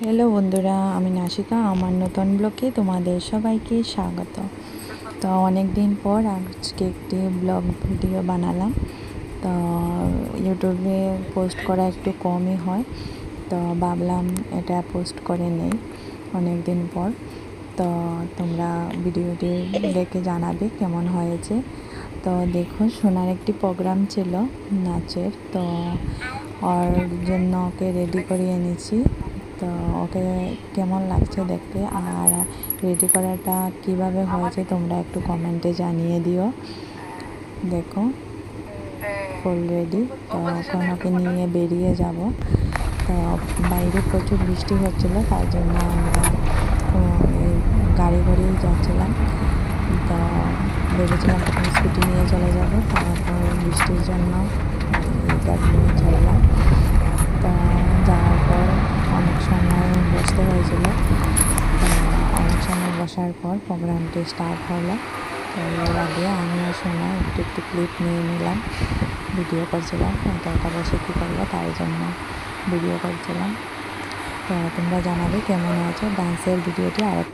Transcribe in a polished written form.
Hello বন্ধুরা, আমি নাশিকা। আমার নতুন ব্লগে তোমাদের সবাইকে স্বাগত। তো অনেক দিন পর আজকে একটি ব্লগ ভিডিও বানালাম। তো ইউটিউবে পোস্ট করা একটু কমই হয়, তো ভাবলাম এটা পোস্ট করে নেই অনেক দিন পর। তো তোমরা ভিডিওটি দেখে জানাবে কেমন হয়েছে। তো দেখো, সোনার একটি প্রোগ্রাম ছিল নাচের, তো ওর জন্য ওকে রেডি করে এনেছি। তো ওকে কেমন লাগছে দেখতে, আর রেডি করাটা কিভাবে হয়েছে তোমরা একটু কমেন্টে জানিয়ে দিও। দেখো, ফুল রেডি। তো এখন ওকে নিয়ে বেরিয়ে যাব। তো বাইরে প্রচুর বৃষ্টি হচ্ছিলো, তার জন্য আমরা গাড়ি করেই যাচ্ছিলাম। তো ভেবেছিলাম প্রথম স্কুটি নিয়ে চলে যাব, তারপর বৃষ্টির জন্য গাড়ি নিয়ে চললাম। তো যাওয়ার পর অনেক সময় বসতে হয়েছিল। তো অনেক সময় বসার পর প্রোগ্রামটি স্টার্ট হলো। তো এর আগে আমি আর সোনা একটু একটু ক্লিপ নিয়ে নিলাম, ভিডিও করছিলাম। এটা এটা বসে কী করবো, তার জন্য ভিডিও করছিলাম। তো তোমরা জানাবে কেমন হয়েছে ডান্সের ভিডিওটি। আরেকটা